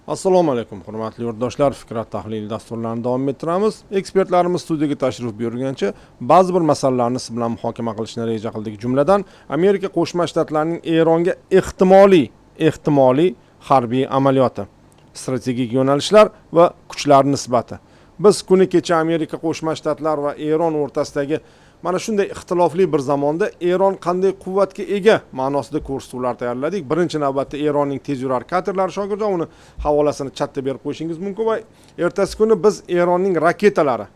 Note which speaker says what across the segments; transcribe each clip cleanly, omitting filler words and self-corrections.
Speaker 1: Assalomu alaykum, hurmatli yurtdoshlar. Fikrat tahlili dasturlarini davom ettiramiz. Ekspertlarimiz studiyaga tashrif buyurgancha ba'zi bir masalalarni siz bilan muhokama qilishni reja qildik. Jumladan, Amerika Qo'shma Shtatlarining Eronga ehtimoliy harbiy amaliyoti, strategik yo'nalishlar va kuchlar nisbati. Biz kuni kecha Amerika Qo'shma Shtatlar va Eron o'rtasidagi mana shunday ixtilofli bir zamonda Eron qanday quvvatga ega ma'nosida ko'rsatuvlar tayyorladik. Birinchi navbatda Eronning tezyurar katerlari, Shokirjon, uni havolasini chatda berib qo'yishingiz mumkin va ertasi kuni biz Eronning raketalari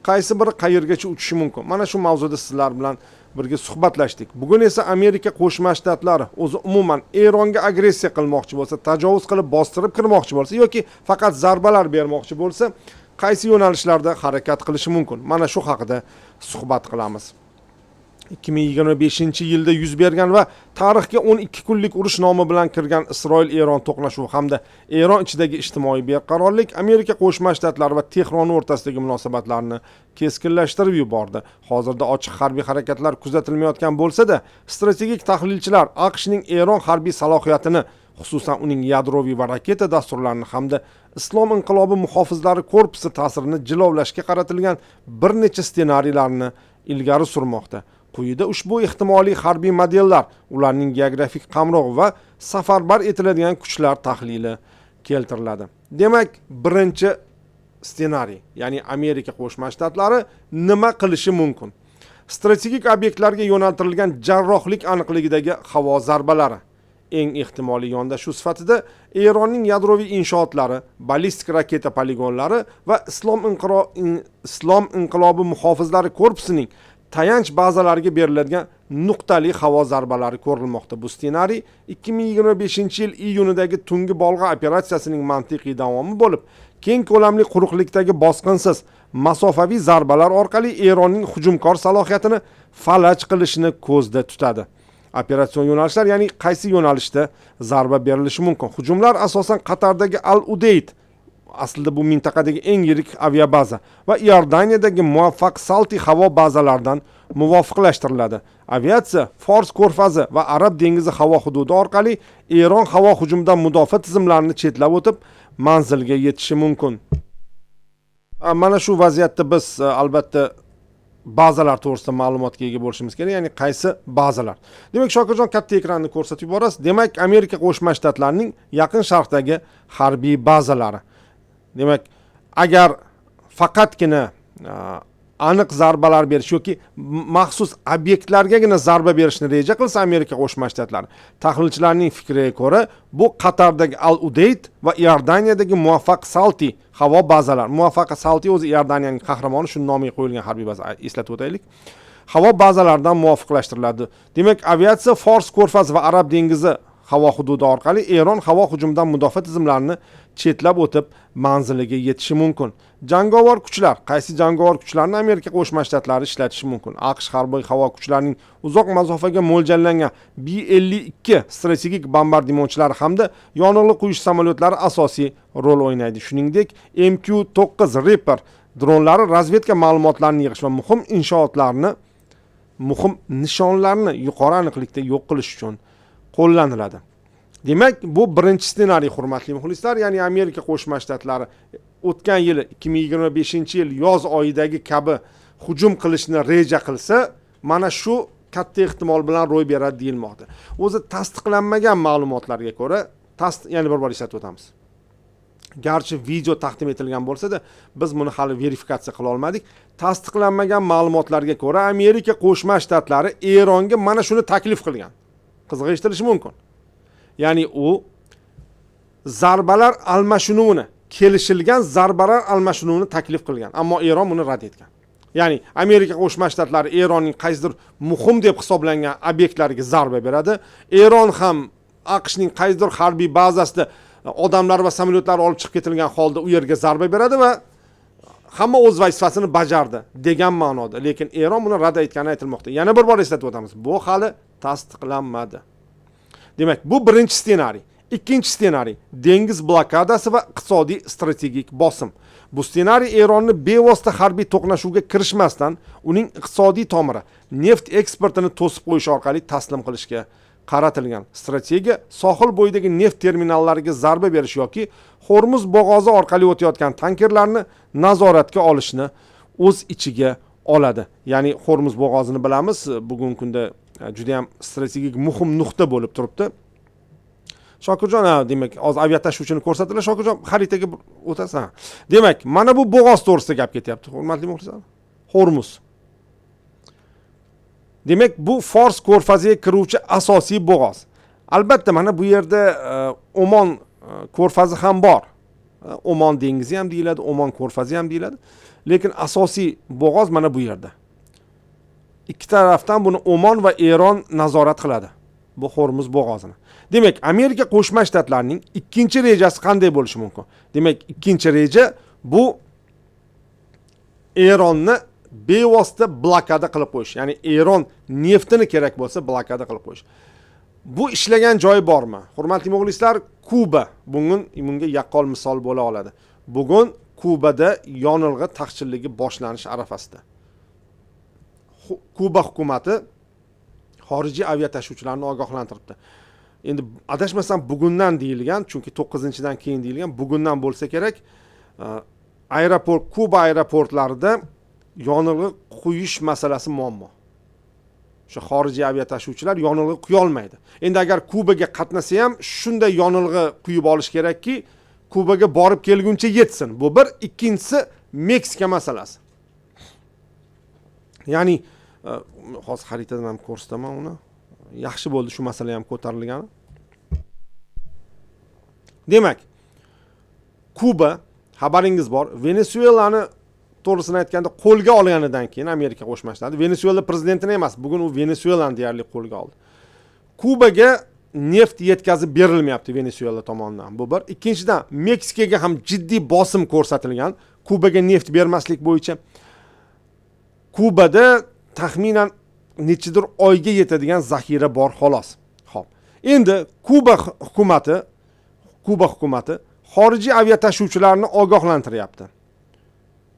Speaker 1: qaysi biri qayergacha uchishi mumkin. Mana shu mavzuda sizlar bilan birga suhbatlashdik. Bugun esa Amerika Qo'shma Shtatlari o'zi umuman Eronga agressiya qilmoqchi bo'lsa, tajovuz qilib bostirib kirmoqchi bo'lsa yoki faqat zarbalar bermoqchi bo'lsa, qaysi yo'nalishlarda harakat qilishi mumkin? Mana shu haqida suhbat qilamiz. 2025-yilda yuz bergan va tarixga 12 kunlik urush nomi bilan kirgan Isroil-Eron to'qnashuvi hamda Eron ichidagi ijtimoiy beqarorlik Amerika Qo'shma Shtatlari va Tehron o'rtasidagi munosabatlarni keskinlashtirib yubordi. Hozirda ochiq harbiy harakatlar kuzatilmayotgan bo'lsa-da, strategik tahlilchilar AQShning Eron harbiy salohiyatini, xususan uning yadroviy va raketa dasturlarini hamda Islom inqilobi muhofizlari korpusi ta'sirini jilovlashga qaratilgan bir necha ssenariylarni ilgari surmoqda. Quyida ushbu ehtimoliy harbiy modellar, ularning geografik qamrog'i va safarbar etiladigan kuchlar tahlili keltiriladi. Demak, birinchi ssenariy, ya'ni Amerika Qo'shma Shtatlari nima qilishi mumkin? Strategik obyektlarga yo'naltirilgan jarrohlik aniqligidagi havo zarbalari. Eng ehtimoliy yondashuv sifatida Eronning yadroviy inshootlari, ballistik raketa poligonlari va Islom inqilobi muhofizlari korpusining tayanch bazalariga beriladigan nuqtali havo zarbalari ko'rilmoqda. Bu ssenariy 2025-yil iyunidagi tungi bolg'a operatsiyasining mantiqiy davomi bo'lib, keng ko'lamli quruqlikdagi bosqinsiz masofaviy zarbalar orqali Eronning hujumkor salohiyatini falaj qilishni ko'zda tutadi. Operatsion yo'nalishlar, ya'ni qaysi yo'nalishda zarba berilishi mumkin? Hujumlar asosan Qatardagi Al-Udeyd, aslida bu mintaqadagi eng yirik aviabaza va Iordaniyadagi muvaffaq Salti havo bazalaridan muvofiqlashtiriladi. Aviatsiya Fors ko'rfazi va Arab dengizi havo hududi orqali Eron havo hujumidan mudofaa tizimlarini chetlab o'tib, manzilga yetishi mumkin. Mana shu vaziyatda biz albatta bazalar to'g'risida ma'lumotga ega bo'lishimiz kerak, ya'ni qaysi bazalar. Demak, Shokirjon katta ekranni ko'rsatib yuborasiz. Demak, Amerika Qo'shma Shtatlarining Yaqin Sharqdagi harbiy bazalari. Demak, agar faqatgina aniq zarbalar berish yoki maxsus obyektlargagina zarba berishni reja qilsa Amerika Qo'shma Shtatlari, tahlilchilarning fikriga ko'ra, bu Qatardagi Al-Udeyd va Iordaniyadagi muvaffaq Salti havo bazalar. Muvaffaq Salti o'zi Iordaniyaning qahramoni, shu nomiga qo'yilgan harbiy baza, eslatib o'taylik. Havo bazalaridan muvofiqlashtiriladi. Demak, aviatsiya Fors ko'rfazi va Arab dengizi havo hududi orqali Eron havo hujumidan mudofaa tizimlarini chetlab o'tib, manziliga yetishi mumkin. Jangovar kuchlar, qaysi jangovar kuchlarni Amerika Qo'shma Shtatlari ishlatishi mumkin? AQSh harbiy havo kuchlarining uzoq masofaga mo'ljallangan B-52 strategik bombardimonchilari hamda yonilg'i quyish samolyotlari asosiy rol o'ynaydi. Shuningdek, MQ-9 Reaper dronlari razvedka ma'lumotlarini yig'ish va muhim nishonlarni yuqori aniqlikda yo'q qilish uchun qo'llaniladi. Demak, bu birinchi ssenariy, hurmatli muxlislar, ya'ni Amerika Qo'shma Shtatlari o'tgan yili 2025-yil yoz oyidagi kabi hujum qilishni reja qilsa, mana shu katta ehtimol bilan ro'y beradi deyilmoqda. O'zi tasdiqlanmagan ma'lumotlarga ko'ra, yana bir bor eslatib o'tamiz. Garchi video taqdim etilgan bo'lsa-da, biz buni hali verifikatsiya qila olmadik. Tasdiqlanmagan ma'lumotlarga ko'ra, Amerika Qo'shma Shtatlari Eronga mana shuni taklif qilgan. Qizg'ish eshitilishi mumkin. Ya'ni u zarbalar almashinuvini, kelishilgan zarbalar almashinuvini taklif qilgan, ammo Eron buni rad etgan. Ya'ni Amerika Qo'shma Shtatlari Eronning qaysidir muhim deb hisoblangan obyektlariga zarba beradi. Eron ham AQShning qaysidir harbiy bazasida odamlar va samolyotlar olib chiqib ketilgan holda u yerga zarba beradi va hamma o'z vazifasini bajardi degan ma'noda. Lekin Eron buni rad etgani aytilmoqda. Yana bir bor eslatib o'tamiz. Bu hali tasdiqlanmadi. Demak, bu birinchi ssenariy. Ikkinchi ssenariy dengiz blokadasi va iqtisodiy strategik bosim. Bu ssenariy Eronni bevosita harbiy to'qnashuvga kirishmasdan uning iqtisodiy tomiri, neft eksportini to'sib qo'yish orqali taslim qilishga qaratilgan strategiya sohil bo'yidagi neft terminallariga zarba berish yoki Hormuz bo'g'ozi orqali o'tayotgan tankerlarni nazoratga olishni o'z ichiga oladi. Ya'ni Hormuz bo'g'ozini bilamiz, bugungi kunda juda ham strategik muhim nuqta bo'lib turibdi. Shokirjon, demak, hozir aviatashuvchini ko'rsatdilar. Shokirjon, xaritaga o'tasan. Demak, mana bu bo'g'oz to'g'risida gap ketyapti, hurmatli muxlislar. Hormuz. Demak, bu Fors ko'rfaziga kiruvchi asosiy bo'g'oz. Albatta, mana bu yerda Omon ko'rfazi ham bor. Omon dengizi ham deyiladi, Omon ko'rfazi ham deyiladi. Lekin asosiy bo'g'oz mana bu yerda. Ikki tarafdan buni Omon va Eron nazorat qiladi. Bu Hormuz bo'g'ozini. Demak, Amerika Qo'shma Shtatlarining ikkinchi rejasi qanday bo'lishi mumkin? Demak, ikkinchi reja bu Eronni bevosita blokada qilib qo'yish. Ya'ni Eron neftini kerak bo'lsa blokada qilib qo'yish. Bu ishlagan joyi bormi? Hurmatli muxlislar, Kuba bunga yaqqol misol bo'la oladi. Bugun Kubada yonilg'i taqchilligi boshlanish arafasida. Kuba hukumatı xorijiy aviatashuvchilarni ogohlantiribdi. Endi adashmasam bugundan deyilgan, chunki 9-dan keyin deyilgan, bugundan bo'lsa kerak, Kuba aeroportlarida yonilg'i quyish masalasi muammo. O'sha xorijiy aviatashuvchilar yonilg'i quya olmaydi. Endi agar Kubaga qatnasa ham shunday yonilg'i quyib olish kerakki, Kubaga borib kelguncha yetsin. Bu bir, ikkinchisi Meksika masalasi. Ya'ni hozir xaritadan ham ko'rsataman uni. Yaxshi bo'ldi shu masala ham ko'tarilgani. Demak, Kuba, xabaringiz bor, Venesuelani to'g'risini aytganda qo'lga olganidan keyin Amerika Qo'shma Shtatlari Venesuela prezidentini emas, bugun u Venesuelani deyarli qo'lga oldi. Kubaga neft yetkazib berilmayapti Venesuela tomonidan. Bu bir. Ikkinchidan, Meksikaga ham jiddiy bosim ko'rsatilgan Kubaga neft bermaslik bo'yicha. Kubada taxminan nechidir oyga yetadigan zaxira bor xolos. Xo'p. Endi Kuba hukumati xorijiy aviatashuvchilarni ogohlantiryapti.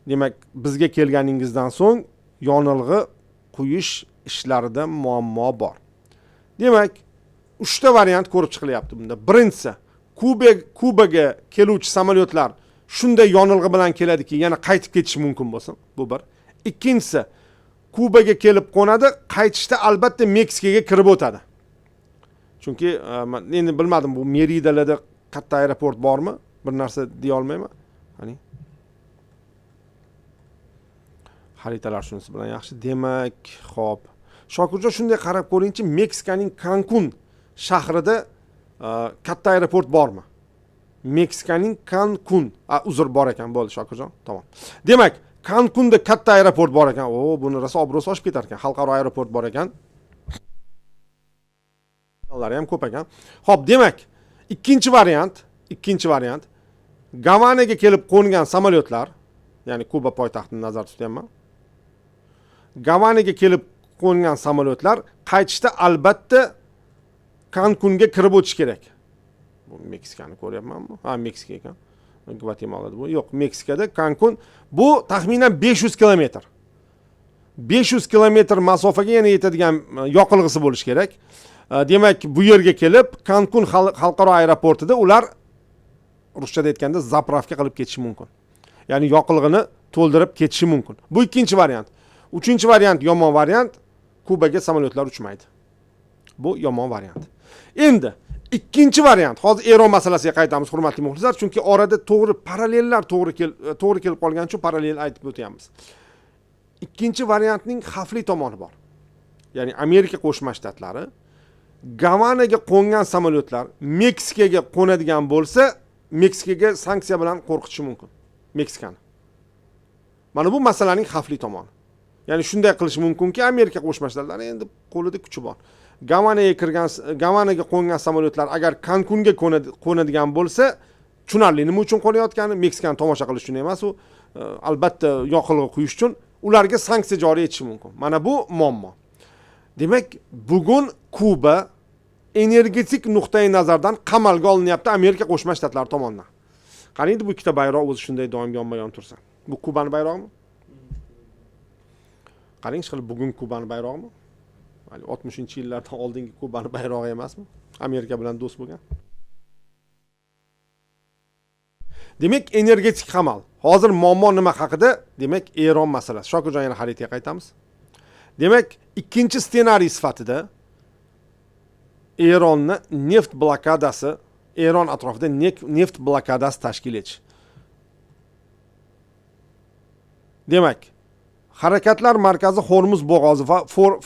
Speaker 1: Demak, bizga kelganingizdan so'ng yonilg'i quyish ishlarida muammo bor. Demak, 3 ta variant ko'rib chiqilyapti bunda. Birinchisi, Kubaga keluvchi samolyotlar shunday yonilg'i bilan keladiki, yana qaytib ketish mumkin bo'lsin. Bu bir. Ikkinchisi, Kubaga kelib qo'nadi, qaytishda albatta Meksikaga kirib o'tadi. Chunki men endi bilmadim, bu Meridalarda katta aeroport bormi? Bir narsa deya olmayman. Hani xaritalar shunisi bilan yaxshi. Demak, xo'p. Shokirjon, shunday qarab ko'ringchi, Meksikaning Cancun shahrida katta aeroport bormi? Meksikaning Cancun, uzr, bor ekan, bo'ldi Shokirjon. Tamom. Demak, Cancunda katta aeroport bor ekan. Buni rosa obro'si oshib ketar ekan. Xalqaro aeroport bor ekan. Ular ham ko'p ekan. Xo'p, demak, ikkinchi variant Gavanaga kelib qo'ngan samolyotlar, ya'ni Kuba poytaxtini nazarda tutyapman. Gavanaga kelib qo'ngan samolyotlar qaytishda albatta Cancunga kirib o'tish kerak. Bu Meksikani ko'ryapmanmi? Meksika ekan. Gvatemalada bu. Yo'q, Meksikada Cancun bu taxminan 500 kilometr. 500 kilometr masofaga yana yetadigan yoqilg'isi bo'lish kerak. Demak, bu yerga kelib Cancun xalqaro aeroportida ular ruschada aytganda zapravka qilib ketishi mumkin. Ya'ni yoqilg'ini to'ldirib ketishi mumkin. Bu ikkinchi variant. Uchinchi variant, yomon variant, Kubaga samolyotlar uchmaydi. Bu yomon variant. Endi ikkinchi variant, hozir Eron masalasiga qaytamiz, hurmatli muxlislar, chunki orada parallellar to'g'ri kelib qolgani uchun parallel aytib o'tamiz. Ikkinchi variantning xavfli tomoni bor. Ya'ni Amerika Qo'shma Shtatlari Gavanaga qo'ngan samolyotlar Meksikaga qo'nadigan bo'lsa, Meksikaga sanksiya bilan qo'rqitishi mumkin Meksikani. Mana bu masalaning xavfli tomoni. Ya'ni shunday qilish mumkinki, Amerika Qo'shma Shtatlari endi qo'lida kuchi bor. Gavanaga qo'ngan samolyotlar agar Cancunga qo'nadigan bo'lsa, tushunarli, nima uchun qo'nayotgani Meksikani tomosha qilish uchun emas, u albatta yoqilg'i quyish uchun ularga sanksiya joriy etish mumkin. Mana bu muammo. Demak, bugun Kuba energetik nuqtai nazardan qamalga olinyapti Amerika Qo'shma Shtatlari tomonidan. Qarang, bu ikkita bayroq o'zi shunday doim yonma-yon tursa. Bu Kubani bayrog'imi? Qarang, bugun Kubani bayrog'imi? Hali 60-yillardan oldingi Kubani bayrog'i emasmi? Amerika bilan do'st bo'lgan. Demak, energetik qamal. Hozir muammo nima haqida? Demak, Eron masalasi. Shokirjon yana xaritaga qaytamiz. Demak, ikkinchi ssenariy sifatida Eronni neft blokadasi, Eron atrofida neft blokadasi tashkil etish. Demak, harakatlar markazi Hormuz bo'g'ozi va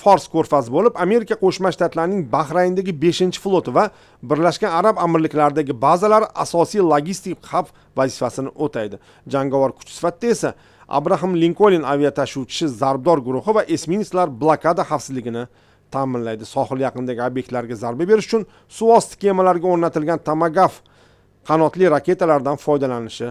Speaker 1: Fors ko'rfazi bo'lib, Amerika Qo'shma Shtatlarining Bahrayndagi 5-floti va Birlashgan Arab Amirliklaridagi bazalari asosiy logistik hab vazifasini o'taydi. Jangovar kuch sifatida esa Abraham Lincoln aviatashuvchi zarbdor guruhi va esminetslar blokada xavfsizligini ta'minlaydi. Sohil yaqinidagi obyektlarga zarba berish uchun suvosti kemalariga o'rnatilgan Tomahawk qanotli raketalardan foydalanishi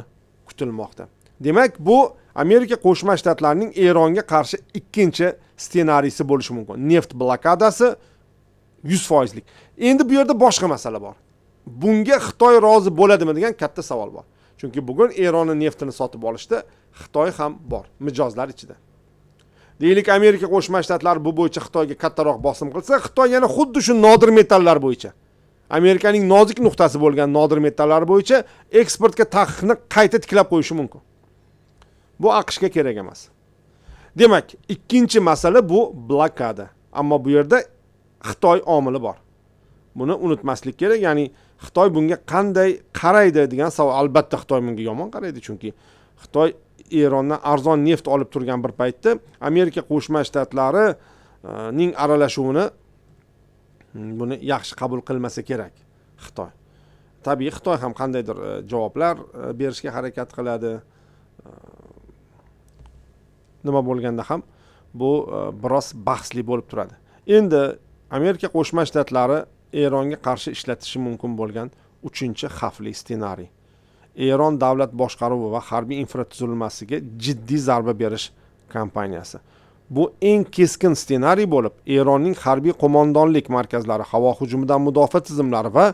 Speaker 1: kutilmoqda. Demak, bu Amerika Qo'shma Shtatlarining Eronga qarshi ikkinchi ssenariysi bo'lishi mumkin. Neft blokadasi 100%lik. Endi bu yerda boshqa masala bor. Bunga Xitoy rozi bo'ladimi degan katta savol bor. Chunki bugun Eronning neftini sotib olishda Xitoy ham bor, mijozlar ichida. Deylik, Amerika Qo'shma Shtatlari bu bo'yicha Xitoyga kattaroq bosim qilsa, Xitoy yana xuddi shu nodir metallar bo'yicha, Amerikaning nozik nuqtasi bo'lgan nodir metallar bo'yicha eksportga taqiqni qayta tiklab qo'yishi mumkin. Bu AQShga kerak emas. Demak, ikkinchi masala bu blokada. Ammo bu yerda Xitoy omili bor. Buni unutmaslik kerak. Ya'ni Xitoy bunga qanday qaraydi degan savol. Albatta Xitoy bunga yomon qaraydi, chunki Xitoy Erondan arzon neft olib turgan bir paytda Amerika Qo'shma Shtatlarining aralashuvini buni yaxshi qabul qilmasa kerak Xitoy. Tabiiy Xitoy ham qandaydir javoblar berishga harakat qiladi. Nima bo'lganda ham bu biroz bahsli bo'lib turadi. Endi Amerika Qo'shma Shtatlari Eronga qarshi ishlatishi mumkin bo'lgan 3-xavfli ssenariy. Eron davlat boshqaruvi va harbiy infratuzilmasiga jiddiy zarba berish kampaniyasi. Bu eng keskin ssenariy bo'lib, Eronning harbiy qo'mondonlik markazlari, havo hujumidan mudofaa tizimlari va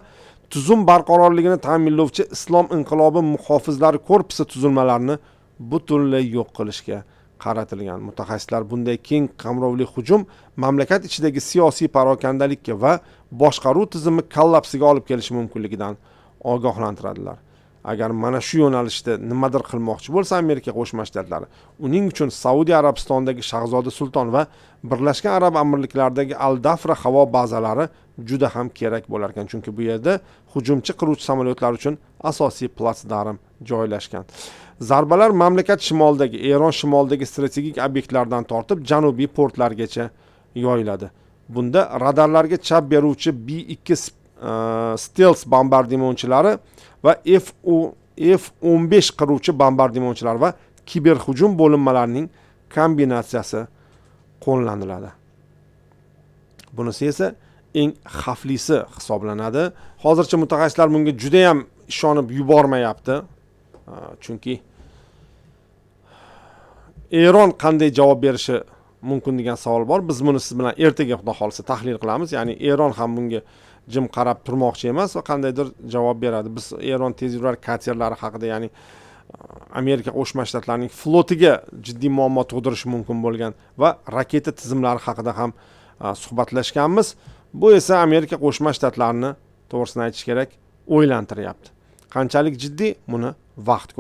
Speaker 1: tuzum barqarorligini ta'minlovchi Islom inqilobi muhofizlari korpusi tuzilmalarini butunlay yo'q qilishga qaratilgan. Mutaxassislar bunday keng qamrovli hujum mamlakat ichidagi siyosiy parokandalikka va boshqaruv tizimi kollapsiga olib kelishi mumkinligidan ogohlantiradilar. Agar mana shu yo'nalishda nimadir qilmoqchi bo'lsa Amerika Qo'shma Shtatlari, uning uchun Saudiya Arabistonidagi Shahzoda Sulton va Birlashgan Arab Amirliklaridagi Al-Dafra havo bazalari juda ham kerak bo'lar ekan, chunki bu yerda hujumchi qiruvchi samolyotlar uchun asosiy platsdarm joylashgan. Zarbalar mamlakat shimolidagi, Eron shimolidagi strategik obyektlardan tortib janubiy portlargacha yoyiladi. Bunda radarlarga chap beruvchi B-2 stealth bombardimonchilari va F-15 qiruvchi bombardimonchilar va kiberhujum bo'linmalarining kombinatsiyasi qo'llaniladi. Bunisi esa eng xavflisi hisoblanadi. Hozircha mutaxassislar bunga juda ham ishonib yubormayapti. Chunki Eron qanday javob berishi mumkin degan savol bor. Biz buni siz bilan ertaga xudo xolisa tahlil qilamiz. Ya'ni Eron ham bunga jim qarab turmoqchi emas va qandaydir javob beradi. Biz Eron tezyurar katerlari haqida, ya'ni Amerika Qo'shma Shtatlarining flotiga jiddiy muammo tug'dirishi mumkin bo'lgan va raketa tizimlari haqida ham suhbatlashganmiz. Bu esa Amerika Qo'shma Shtatlarini, to'g'risini aytish kerak, o'ylantiryapti. Qanchalik jiddiy, buni vaqt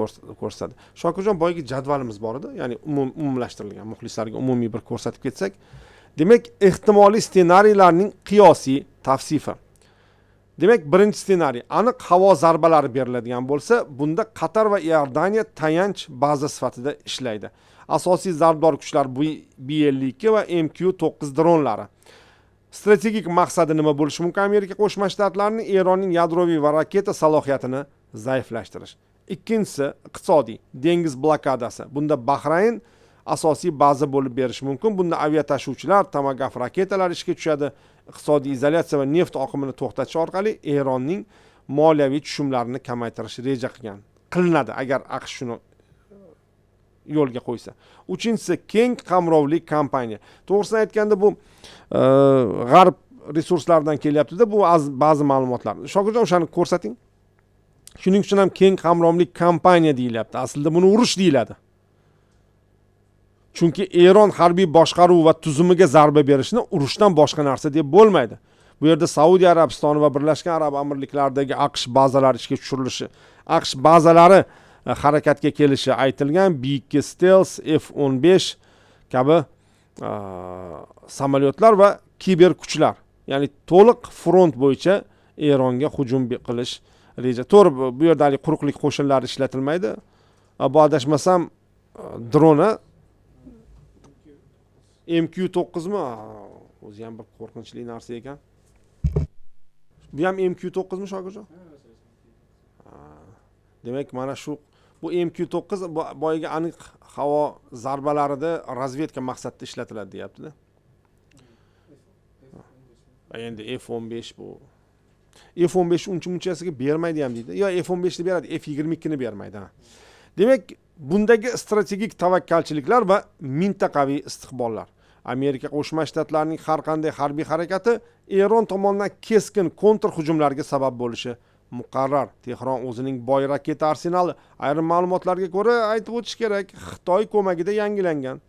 Speaker 1: ko'rsatadi. Shokirjon, boyagi jadvalimiz bor edi, ya'ni umumlashtirilgan, muxlislarga umumiy bir ko'rsatib ketsak, demak, ehtimoliy ssenariylarning qiyosiy tavsifi. Demak, birinchi ssenariy aniq havo zarbalari beriladigan bo'lsa, bunda Qatar va Iordaniya tayanch baza sifatida ishlaydi. Asosiy zarbdor kuchlar B-52 va MQ-9 dronlari. Strategik maqsadi nima bo'lishi mumkin? Amerika Qo'shma Shtatlarining Eronning yadroviy va raketa salohiyatini zaiflashtirish. Ikkinchisi iqtisodiy, dengiz blokadasi. Bunda Bahrayn asosiy baza bo'lib berish mumkin. Bunda aviatashuvchilar, Tomahawk raketalari ishga tushadi. Iqtisodiy izolyatsiya va neft oqimini to'xtatish orqali Eronning moliyaviy tushumlarini kamaytirish reja qilinadi, agar AQSh shuni yo'lga qo'ysa. Uchinchisi keng qamrovli kampaniya. To'g'risini aytganda bu g'arb resurslaridan kelyapti-da, bu ba'zi ma'lumotlar. Shokirjon, o'shani ko'rsating. Shuning uchun ham keng qamrovli kampaniya deyilyapti. Aslida buni urush deyiladi. Chunki Eron harbiy boshqaruv va tuzumiga zarba berishni urushdan boshqa narsa deb bo'lmaydi. Bu yerda Saudiya Arabistoni va Birlashgan Arab Amirliklaridagi AQSh bazalari ishga tushirilishi, AQSh bazalari harakatga kelishi aytilgan. B2 Stealth, F-15 kabi samolyotlar va kiber kuchlar, ya'ni to'liq front bo'yicha Eronga hujum qilish reja. To'g'ri, bu yerda quruqlik qo'shinlari ishlatilmaydi. Bu adashmasam drona MQ-9 mi? O'zi ham bir qo'rqinchli narsa ekan. Bu ham MQ-9 mi Shokirjon? Demak, mana shu bu MQ-9 boyiga aniq havo zarbalarida razvedka maqsadida ishlatiladi, deyapti-da. Endi F-15 bu. F-15 uncha-munchasiga bermaydi ham deydi. Yo, F-15 ni beradi, F-22 ni bermaydi. Demak, bundagi strategik tavakkalchiliklar va mintaqaviy istiqbollar. Amerika Qo'shma Shtatlarining har qanday harbiy harakati Eron tomonidan keskin kontr hujumlarga sabab bo'lishi muqarrar. Tehron o'zining boy raketa arsenali, ayrim ma'lumotlarga ko'ra aytib o'tish kerak, Xitoy ko'magida yangilangan.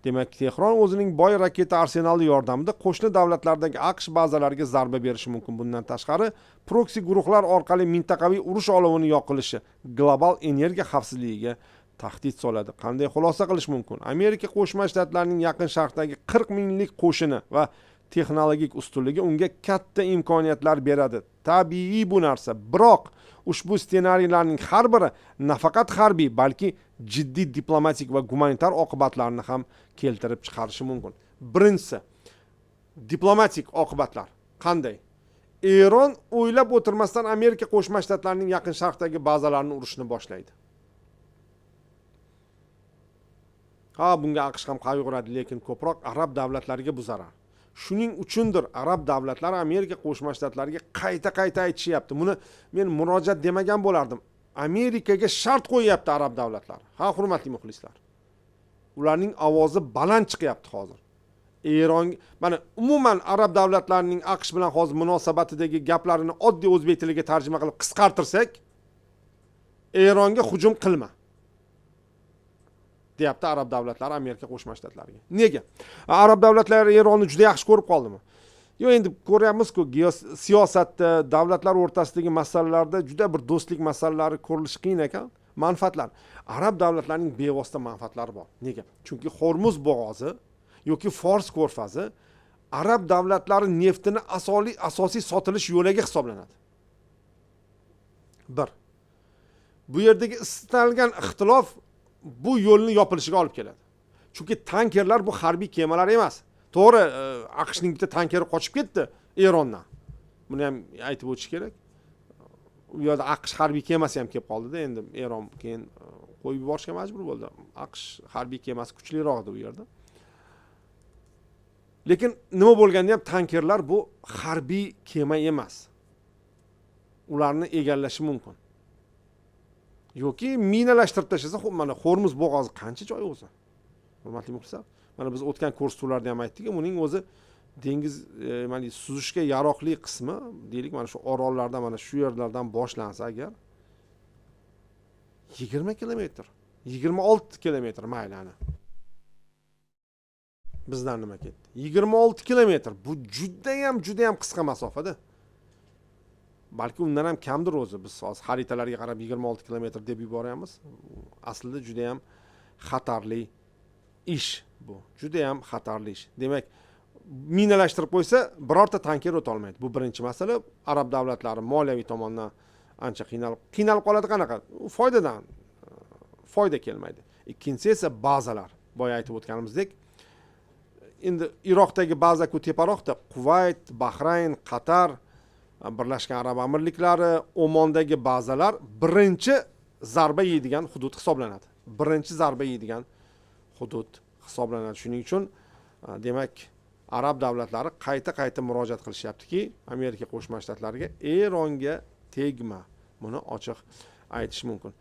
Speaker 1: Demak, Tehron o'zining boy raketa arsenali yordamida qo'shni davlatlardagi AQSh bazalariga zarba berishi mumkin. Bundan tashqari, proksi guruhlar orqali mintaqaviy urush olovini yoqilishi global energiya xavfsizligiga tahdid soladi. Qanday xulosa qilish mumkin? Amerika Qo'shma Shtatlarining Yaqin Sharqdagi 40 minglik qo'shini va texnologik ustunligi unga katta imkoniyatlar beradi. Tabiiy bu narsa. Biroq ushbu ssenariylarning har biri nafaqat harbiy, balki jiddiy diplomatik va gumanitar oqibatlarni ham keltirib chiqarishi mumkin. Birinchisi, diplomatik oqibatlar qanday? Eron o'ylab o'tirmasdan Amerika Qo'shma Shtatlarining Yaqin Sharqdagi bazalarini urishni boshlaydi. Bunga AQSh ham qayg'uradi, lekin ko'proq arab davlatlariga bu zarar. Shuning uchundir arab davlatlari Amerika Qo'shma Shtatlariga qayta aytishyapti. Buni men murojaat demagan bo'lardim. Amerikaga shart qo'yyapti arab davlatlari. Hurmatli muxlislar. Ularning ovozi baland chiqyapti hozir. Eron, mana umuman arab davlatlarining AQSh bilan hozir munosabatidagi gaplarini oddiy o'zbek tiliga tarjima qilib qisqartirsak, Eronga hujum qilma deyapti arab davlatlari Amerika Qo'shma Shtatlariga. Nega? Arab davlatlari Eronni juda yaxshi ko'rib qoldimi? Yo'q, endi ko'ryapmiz-ku, siyosatda, davlatlar o'rtasidagi masalalarda juda bir do'stlik masalalari ko'rilishi qiyin ekan. Manfaatlar. Arab davlatlarining bevosita manfaatlari bor. Nega? Chunki Hormuz bo'g'ozi yoki Fors ko'rfazi arab davlatlari neftini asosiy sotilish yo'liga hisoblanadi. Bir. Bu yerdagi istalgan ixtilof bu yo'lni yopilishiga olib keladi. Chunki tankerlar bu harbiy kemalar emas. To'g'ri, AQShning bitta tankeri qochib ketdi Erondan. Buni ham aytib o'tish kerak. U yerda AQSh harbiy kemasi ham kelib qoldi-da, endi Eron keyin qo'yib yuborishga majbur bo'ldi. AQSh harbiy kemasi kuchliroq edi u yerda. Lekin nima bo'lganda ham tankerlar bu harbiy kema emas. Ularni egallashi mumkin. Yoki minalashtirib tashlasa, mana Hormuz bo'g'ozi qancha joy o'zi? Hurmatli muxlislar, mana biz o'tgan ko'rsatuvlarda ham aytdik, uning o'zi dengiz, mana suzishga yaroqli qismi, deylik, mana shu orollardan, mana shu yerlardan boshlansa agar 20 kilometr, 26 kilometr maylani. Bizdan nima ketdi? 26 kilometr. Bu juda ham qisqa masofada. Balki undan ham kamdir o'zi. Biz hozir xaritalarga qarab 26 kilometr deb yuboryapmiz. Aslida juda ham xatarli ish bu. Juda ham xatarli ish. Demak, minalashtirib qo'ysa, birorta tanker o'ta olmaydi. Bu birinchi masala. Arab davlatlari moliyaviy tomondan ancha qiynalib qoladi. Qanaqa? Foyda kelmaydi. Ikkinchisi esa bazalar. Boya aytib o'tganimizdek, endi Iroqdagi baza-ku teparoqda Kuvayt, Bahrayn, Qatar, Birlashgan Arab Amirliklari, Omondagi bazalar birinchi zarba yeydigan hudud hisoblanadi. Birinchi zarba yeydigan hudud hisoblanadi. Shuning uchun demak, arab davlatlari qayta murojaat qilishyaptiki, Amerika Qo'shma Shtatlariga Eronga tegma. Buni ochiq aytish mumkin.